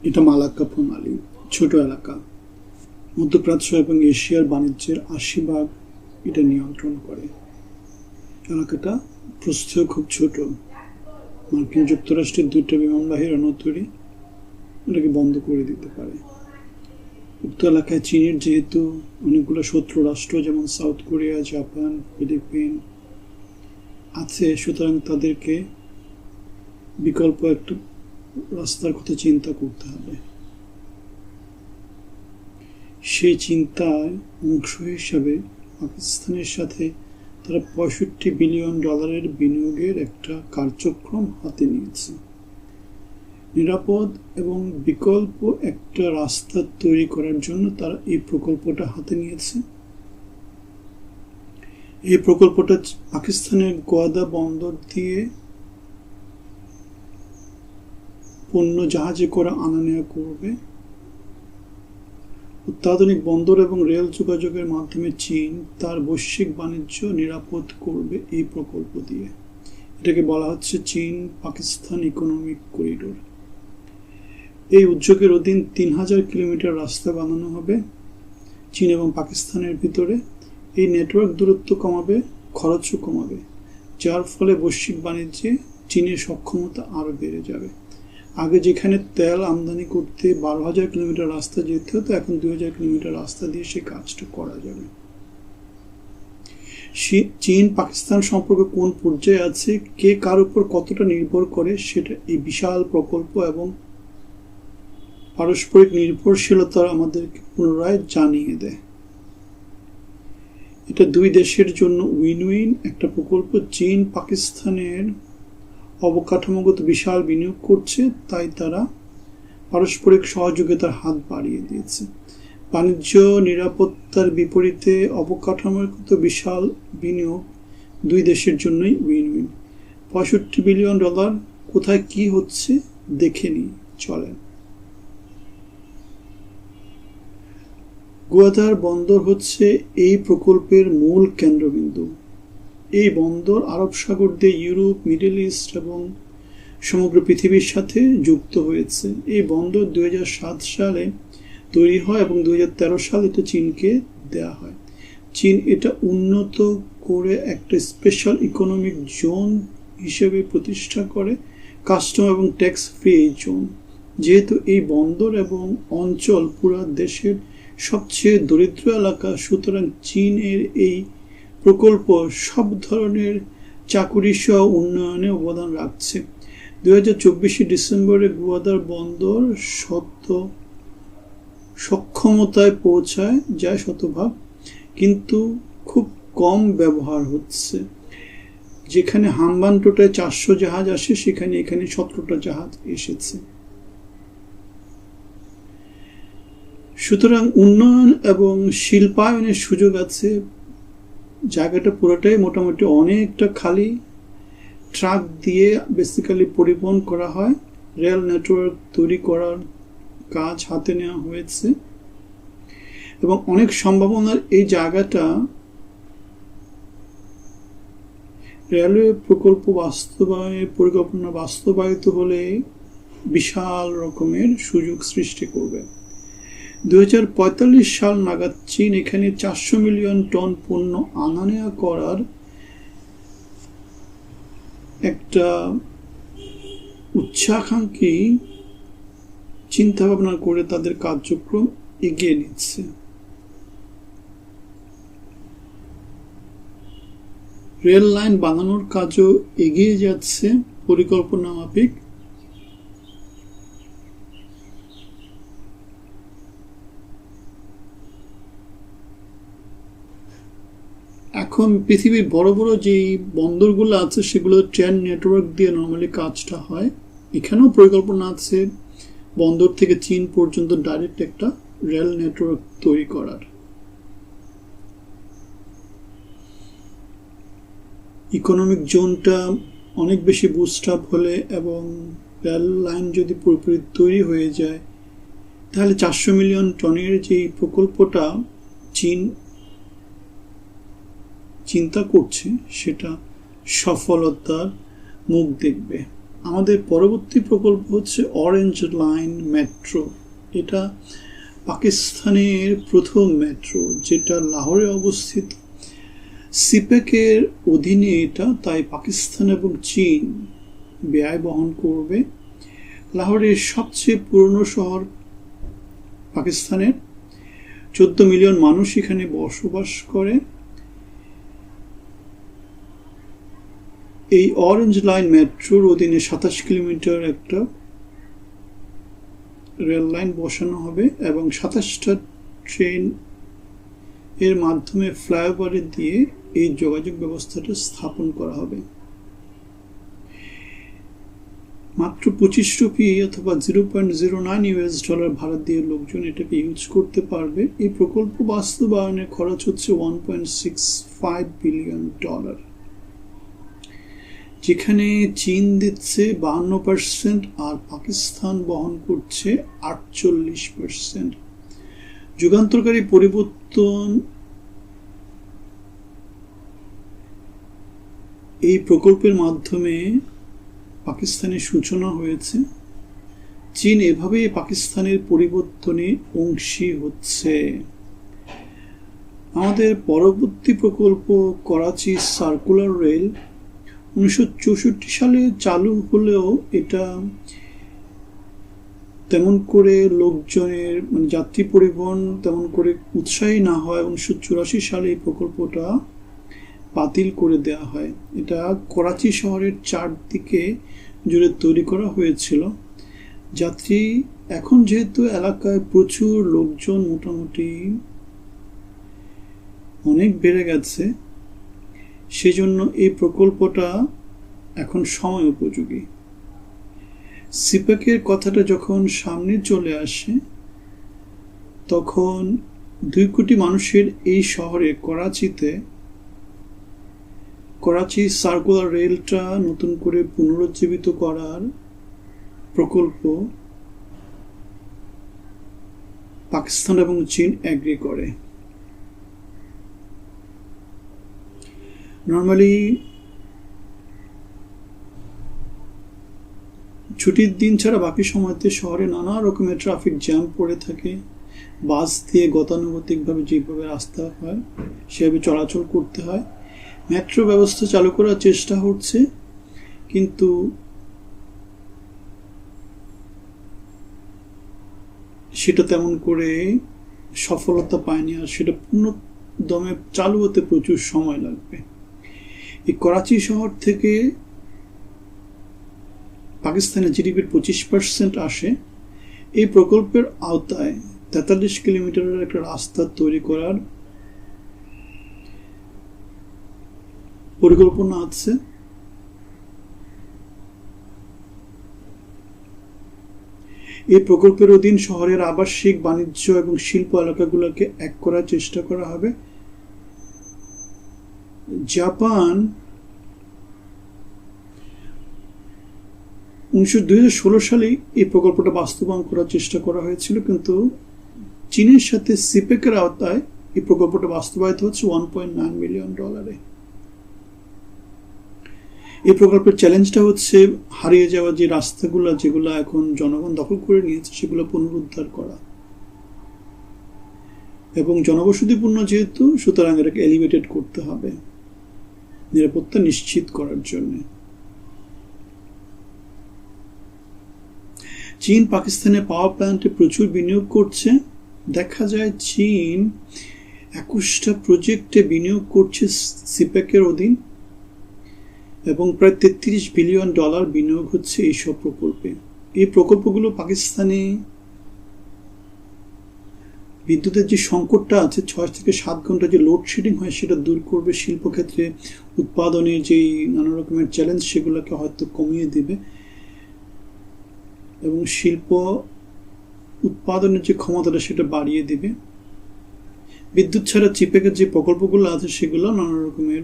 এটা মালাক্কা প্রণালী, ছোট এলাকা। মধ্যপ্রাচ্য এবং এশিয়ার বাণিজ্যের ৮০% এটা নিয়ন্ত্রণ করে। এলাকাটা প্রস্থেও খুব ছোট। মার্কিন যুক্তরাষ্ট্রের ২টা বিমানবাহী রণতরী এটাকে বন্ধ করে দিতে পারে। উক্ত এলাকায় চীনের যেহেতু অনেকগুলো শত্রু রাষ্ট্র যেমন সাউথ কোরিয়া, জাপান, ফিলিপিন আছে, সুতরাং তাদেরকে বিকল্প একটা রাস্তার কথা চিন্তা করতে হবে। সেই চিন্তায় অংশ হিসাবে পাকিস্তানের সাথে তারা $৬৫ বিলিয়ন বিনিয়োগের একটা কার্যক্রম হাতে নিয়েছে। নিরাপদ এবং বিকল্প একটা রাস্তা তৈরি করার জন্য তারা এই প্রকল্পটা হাতে নিয়েছে। এই প্রকল্পটা পাকিস্তানের গোয়াদা বন্দর দিয়ে পণ্য জাহাজে করে আনা নেওয়া করবে। অত্যাধুনিক বন্দর এবং রেল যোগাযোগের মাধ্যমে চীন তার বৈশ্বিক বাণিজ্য নিরাপদ করবে এই প্রকল্প দিয়ে। এটাকে বলা হচ্ছে চীন পাকিস্তান ইকোনমিক করিডোর। এই উদ্যোগের অধীন ৩,০০০ কিলোমিটার রাস্তা বানানো হবে চীন এবং পাকিস্তানের ভিতরে। এই নেটওয়ার্ক দূরত্ব কমাবে, খরচও কমাবে, যার ফলে বৈশ্বিক বাণিজ্যে চীনের সক্ষমতা আরও বেড়ে যাবে। আগে যেখানে তেল আমদানি করতে ১২,০০০ কিলোমিটার রাস্তা যেতে হতো, এখন ২,০০০ কিলোমিটার রাস্তা দিয়ে সেই কাজটা করা যাবে। চীন পাকিস্তান সম্পর্ক কোন পর্যায়ে আছে, কে কার উপর কতটা নির্ভর করে, সেটা এই বিশাল প্রকল্প এবং পারস্পরিক নির্ভরশীলতা আমাদেরকে পুনরায় জানিয়ে দেয়। এটা দুই দেশের জন্য উইন উইন একটা প্রকল্প। চীন পাকিস্তানের অবকাঠামোগত বিশাল বিনিয়োগ করছে, তাই তারা পারস্পরিক সহযোগিতার হাত বাড়িয়ে দিয়েছে। বাণিজ্য নিরাপত্তার বিপরীতে অবকাঠামোগত বিশাল বিনিয়োগ দুই দেশের জন্যই উইন উইন। $৬৫ বিলিয়ন কোথায় কি হচ্ছে দেখে নিই, চলেন। গোয়াদার বন্দর হচ্ছে এই প্রকল্পের মূল কেন্দ্রবিন্দু। এই বন্দর আরব সাগর দিয়ে ইউরোপ, মিডল ইস্ট এবং সমগ্র পৃথিবীর সাথে যুক্ত হয়েছে। এই বন্দর ২০০৭ সালে তৈরি হয় এবং ২০১৩ সালে এটা চীনকে দেয়া হয়। চীন এটা উন্নত করে একটা স্পেশাল ইকোনমিক জোন হিসেবে প্রতিষ্ঠা করে, কাস্টম এবং ট্যাক্স ফ্রি এই জোন। যেহেতু এই বন্দর এবং অঞ্চল পুরা দেশের সবচেয়ে দরিদ্র এলাকা, সুতরাং চীনের এই প্রকল্প সব ধরনের চাকুরি সহ উন্নয়নে অবদান রাখছে। ২০২৪ ডিসেম্বরে গোয়াদার বন্দর সক্ষমতায় পৌঁছায় যায় ১০০%, কিন্তু খুব কম ব্যবহার হচ্ছে। যেখানে হাম্বানটোটায় ৪০০ জাহাজ আসে, সেখানে এখানে ১৭টা জাহাজ এসেছে। সুতরাং উন্নয়ন এবং শিল্পায়নের সুযোগ আছে। জায়গাটা পুরোটাই মোটামুটি অনেকটা খালি। ট্রাক দিয়ে বেসিক্যালি পরিবহন করা হয়। রেল নেটওয়ার্ক তৈরি করার কাজ হাতে নেওয়া হয়েছে এবং অনেক সম্ভাবনার এই জায়গাটা রেলওয়ে প্রকল্প পরিকল্পনা বাস্তবায়িত হলে বিশাল রকমের সুযোগ সৃষ্টি করবে। ২০৪৫ সাল নাগাদ চীন এখানে ৪০০ মিলিয়ন টন পণ্য আনা নেওয়া করার একটা উচ্চাকাঙ্ক্ষী চিন্তা ভাবনা করে তাদের কার্যক্রম এগিয়ে নিচ্ছে। রেল লাইন বানানোর কাজও এগিয়ে যাচ্ছে পরিকল্পনা মাফিক। এখন পৃথিবীর বড় বড় যে বন্দরগুলো আছে সেগুলো ট্রেন নেটওয়ার্ক দিয়ে নর্মালি কাজটা হয়। এখানেও পরিকল্পনা আছে বন্দর থেকে চীন পর্যন্ত ডাইরেক্ট একটা রেল নেটওয়ার্ক তৈরি করার। ইকোনমিক জোনটা অনেক বেশি বুস্ট আপ হলে এবং রেল লাইন যদি পুরোপুরি তৈরি হয়ে যায়, তাহলে ৪০০ মিলিয়ন টনের যে প্রকল্পটা চীন চিন্তা করছে সেটা সফলতার মুখ দেখবে। আমাদের পরবর্তী প্রকল্প হচ্ছে অরেঞ্জ লাইন মেট্রো। এটা পাকিস্তানের প্রথম মেট্রো, যেটা লাহোরে অবস্থিত। সিপেকের অধীনে এটা, তাই পাকিস্তান এবং চীন ব্যয় বহন করবে। লাহোরের সবচেয়ে পুরনো শহর পাকিস্তানের, 14 মিলিয়ন মানুষ এখানে বসবাস করে। এই অরেঞ্জ লাইন মেট্রোর অধীনে 27 কিলোমিটার একটা রেল লাইন বসানো হবে এবং 27টা ট্রেন এর মাধ্যমে ফ্লাইওভারে দিয়ে এই যোগাযোগ ব্যবস্থাটা স্থাপন করা হবে। মাত্র 25 রুপি অথবা $0.09 ভাড়া দিয়ে লোকজন এটাকে ইউজ করতে পারবে। এই প্রকল্প বাস্তবায়নে খরচ হচ্ছে $1.65 বিলিয়ন, যেখানে চীন দিচ্ছে 52% আর পাকিস্তান বহন করছে 48%। যুগান্তকারী পরিবর্তন এই প্রকল্পের মাধ্যমে পাকিস্তানের সূচনা হয়েছে। চীন এভাবেই পাকিস্তানের পরিবর্তনে অংশী হচ্ছে। আমাদের পরবর্তী প্রকল্প করাচি সার্কুলার রেল 1964 সালে চালু হলেও এটা তেমন করে লোকজনের যাত্রী পরিবহন তেমন করে উৎসাহী না হয়। 1984 সালে এই প্রকল্পটা বাতিল করে দেওয়া হয়। এটা করাচি শহরের চারদিকে জুড়ে তৈরি করা হয়েছিল। যাত্রী এখন যেহেতু এলাকায় প্রচুর লোকজন মোটামুটি অনেক বেড়ে গেছে, সেজন্য এই প্রকল্পটা এখন সময় উপযোগী। সিপেকের কথাটা যখন সামনে চলে আসে, তখন 2 কোটি মানুষের এই শহরে করাচিতে করাচি সার্কুলার রেলটা নতুন করে পুনরুজ্জীবিত করার প্রকল্প পাকিস্তান এবং চীন এগ্রি করে। নর্মালি ছুটির দিন ছাড়া বাকি সময়তে শহরে নানা রকমের ট্রাফিক জ্যাম পড়ে থাকে। বাস দিয়ে গতানুগতিকভাবে যেভাবে রাস্তা হয় সেভাবে চলাচল করতে হয়। মেট্রো ব্যবস্থা চালু করার চেষ্টা হচ্ছে, কিন্তু সেটা তেমন করে সফলতা পায়নি, আর সেটা পূর্ণ দমে চালু হতে প্রচুর সময় লাগবে। এই করাচি শহর থেকে পাকিস্তানের জিডিপির 25% আসে। এই প্রকল্পের আওতায় 43 কিলোমিটারের একটা রাস্তা তৈরি করার পরিকল্পনা আছে। এই প্রকল্পের অধীন শহরের আবাসিক, বাণিজ্য এবং শিল্প এলাকাগুলোকে এক করার চেষ্টা করা হবে। জাপান 2016 সালে এই প্রকল্পটা বাস্তবায়ন করার চেষ্টা করা হয়েছিল, কিন্তু চীনের সাথে সিপেকের আওতায় এই প্রকল্পটা বাস্তবায়িত হচ্ছে $1.9 মিলিয়ন। এই প্রকল্পের চ্যালেঞ্জটা হচ্ছে হারিয়ে যাওয়া যে রাস্তাগুলো, যেগুলো এখন জনগণ দখল করে নিয়েছে, সেগুলো পুনরুদ্ধার করা এবং জনবসতিপূর্ণ যেহেতু, সুতরাং এটাকে এলিভেটেড করতে হবে নিরাপত্তা নিশ্চিত করার জন্য। চীন পাকিস্তানের পাওয়ার প্ল্যান্টে প্রচুর বিনিয়োগ করছে। দেখা যায় চীন 21টা প্রজেক্টে বিনিয়োগ করছে সিপেকের অধীন এবং প্রায় $33 বিলিয়ন বিনিয়োগ হচ্ছে এইসব প্রকল্পে। এই প্রকল্পগুলো পাকিস্তানে বিদ্যুতের যে সংকটটা আছে, 6 থেকে 7 ঘন্টা যে লোডশেডিং হয়, সেটা দূর করবে। শিল্পক্ষেত্রে উৎপাদনের যেই নানা রকমের চ্যালেঞ্জ, সেগুলোকে হয়তো কমিয়ে দেবে এবং শিল্প উৎপাদনের যে ক্ষমতাটা সেটা বাড়িয়ে দেবে। বিদ্যুৎ ছাড়া সিপেকের যে প্রকল্পগুলো আছে, সেগুলো নানা রকমের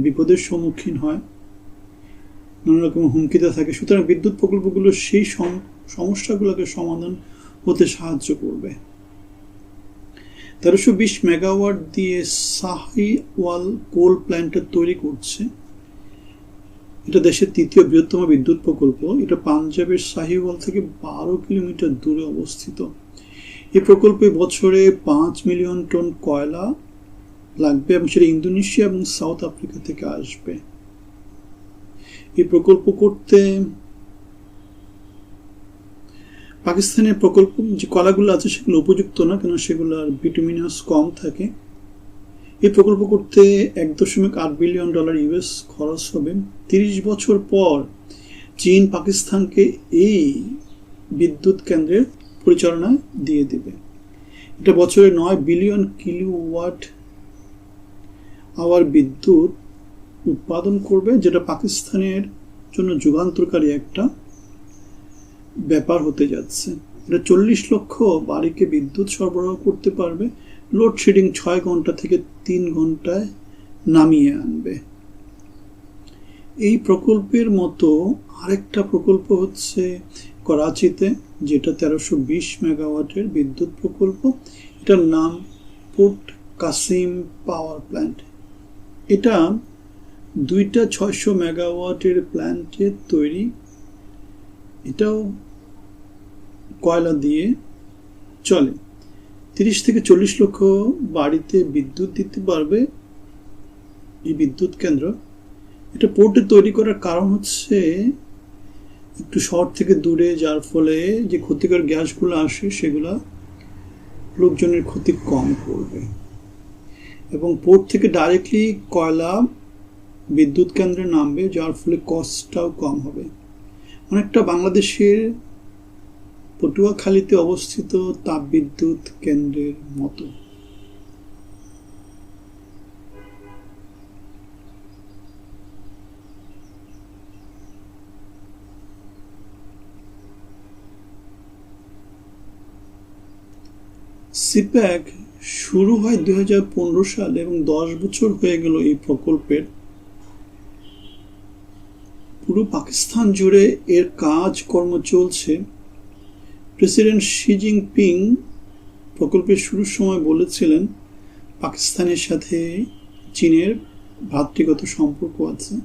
বিপদের সম্মুখীন হয়, নানা রকমের হুমকিতে থাকে। সুতরাং বিদ্যুৎ প্রকল্পগুলো সেই সমস্যাগুলোকে সমাধান হতে সাহায্য করবে। 1320 মেগাওয়াট দিয়ে সাহিওয়াল কোল প্ল্যান্ট তৈরি করছে। এটা দেশের তৃতীয় বৃহত্তম বিদ্যুৎ প্রকল্প। এটা পাঞ্জাবের সাহিওয়াল থেকে 12 কিলোমিটার দূরে অবস্থিত। এই প্রকল্পে বছরে 5 মিলিয়ন টন কয়লা লাগবে এবং সেটা ইন্দোনেশিয়া এবং সাউথ আফ্রিকা থেকে আসবে। এই প্রকল্প করতে পাকিস্তানের প্রকল্প যে কলাগুলো আছে সেগুলো উপযুক্ত না, কেন সেগুলোর ভিটামিনাস কম থাকে। এই প্রকল্প করতে $1.8 বিলিয়ন ইউএস খরচ হবে। 30 বছর পর চীন পাকিস্তানকে এই বিদ্যুৎ কেন্দ্রের পরিচালনা দিয়ে দেবে। এটা বছরে 9 বিলিয়ন কিলোওয়াট আওয়ার বিদ্যুৎ উৎপাদন করবে, যেটা পাকিস্তানের জন্য যুগান্তকারী একটা ব্যাপার হতে যাচ্ছে। এটা 40 লক্ষ বাড়িকে বিদ্যুৎ সরবরাহ করতে পারবে। লোডশেডিং 6 ঘন্টা থেকে 3 ঘন্টায় নামিয়ে আনবে। এই প্রকল্পের মতো আরেকটা প্রকল্প হচ্ছে করাচিতে, যেটা 1320 মেগাওয়াটের বিদ্যুৎ প্রকল্প। এটার নাম পোর্ট কাসিম পাওয়ার প্ল্যান্ট। এটা 2টা 600 মেগাওয়াটের প্ল্যান্টের তৈরি। এটাও কয়লা দিয়ে চলে। 30 থেকে 40 লক্ষ বাড়িতে বিদ্যুৎ দিতে পারবে এই বিদ্যুৎ কেন্দ্র। এটা পোর্টে তৈরি করার কারণ হচ্ছে একটু শহর থেকে দূরে, যার ফলে যে ক্ষতিকর গ্যাসগুলো আসে সেগুলা লোকজনের ক্ষতি কম করবে এবং পোর্ট থেকে ডাইরেক্টলি কয়লা বিদ্যুৎ কেন্দ্রে নামবে, যার ফলে কস্টটাও কম হবে। অনেকটা বাংলাদেশের পটুয়াখালীতে অবস্থিত তাপবিদ্যুৎ কেন্দ্রের মতো। সিপ্যাক শুরু হয় 2015 সালে এবং 10 বছর হয়ে গেল এই প্রকল্পের। পুরো পাকিস্তান জুড়ে এর কাজকর্ম চলছে। প্রেসিডেন্ট শি জিনপিং প্রকল্পের শুরুর সময় বলেছিলেন পাকিস্তানের সাথে চীনের ভ্রাতৃগত সম্পর্ক আছে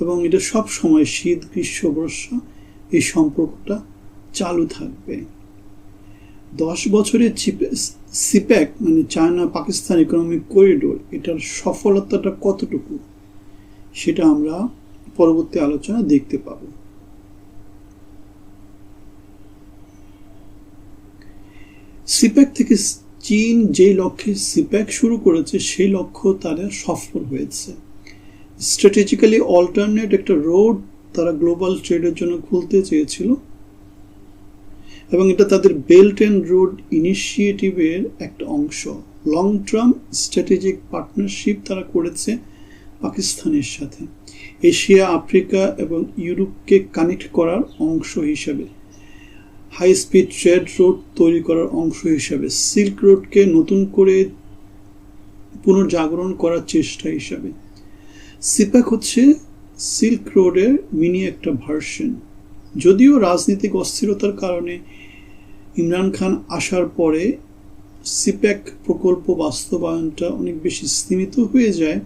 এবং এটা সব সময় শীত গ্রীষ্ম বর্ষা এই সম্পর্কটা চালু থাকবে। 10 বছরের সিপ্যাক মানে চায়না পাকিস্তান ইকোনমিক করিডোর, এটার সফলতাটা কতটুকু সেটা আমরা পরবর্তী আলোচনা দেখতে পাবো। সিপ্যাক থেকে চীন যে লক্ষ্যে সিপ্যাক শুরু করেছে সেই লক্ষ্য তারা সফল হয়েছে। স্ট্র্যাটেজিক্যালি অল্টারনেট একটা রোড তারা গ্লোবাল ট্রেডের জন্য খুলতে চেয়েছিল এবং এটা তাদের বেল্ট অ্যান্ড রোড ইনিশিয়েটিভের একটা অংশ। লং টার্ম স্ট্র্যাটেজিক পার্টনারশিপ তারা করেছে পাকিস্তানের সাথে, এশিয়া আফ্রিকা এবং ইউরোপকে কানেক্ট করার অংশ হিসাবে, হাই স্পিড ট্রেড রোড তৈরি করার অংশ হিসাবে, সিল্ক রোডকে নতুন করে পুনর্জাগরণ করার চেষ্টা হিসাবে। সিপ্যাক হচ্ছে সিল্ক রোডের মিনি একটা ভার্সন। যদিও রাজনৈতিক অস্থিরতার কারণে ইমরান খান আসার পরে সিপ্যাক প্রকল্প বাস্তবায়নটা অনেক বেশি সীমিত হয়ে যায়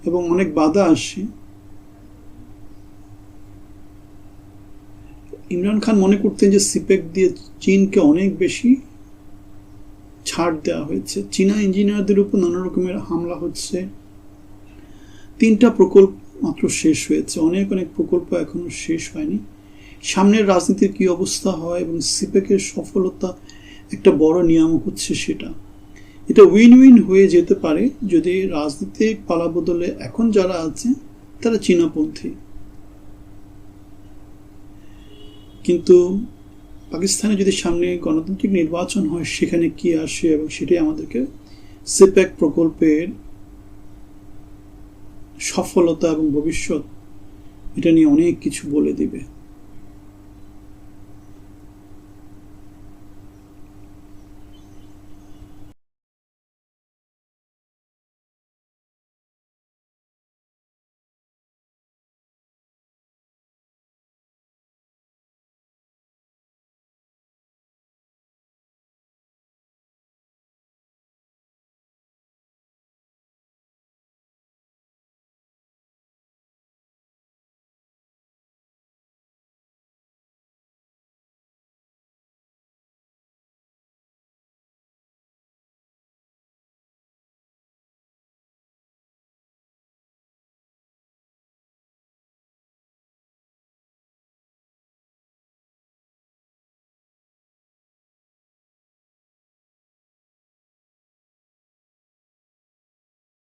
এবং অনেক বাধা আসে। ইমরান খান মনে করতেন যে সিপ্যাক দিয়ে চীনকে অনেক বেশি ছাড় দেওয়া হয়েছে। চীনা ইঞ্জিনিয়ারদের উপর নানা রকমের হামলা হচ্ছে। 3টা প্রকল্প মাত্র শেষ হয়েছে, অনেক প্রকল্প এখনো শেষ হয়নি। সামনের রাজনীতির কি অবস্থা হয় এবং সিপ্যাকের সফলতা একটা বড় নিয়ামক হচ্ছে সেটা। এটা উইন উইন হয়ে যেতে পারে যদি রাজনীতিক পালাবদলে এখন যারা আছে তারা চীনাপন্থী, কিন্তু পাকিস্তানে যদি সামনে গণতান্ত্রিক নির্বাচন হয় সেখানে কি আসে এবং সেটাই আমাদেরকে সিপ্যাক প্রকল্পের সফলতা এবং ভবিষ্যৎ এটা নিয়ে অনেক কিছু বলে দিবে।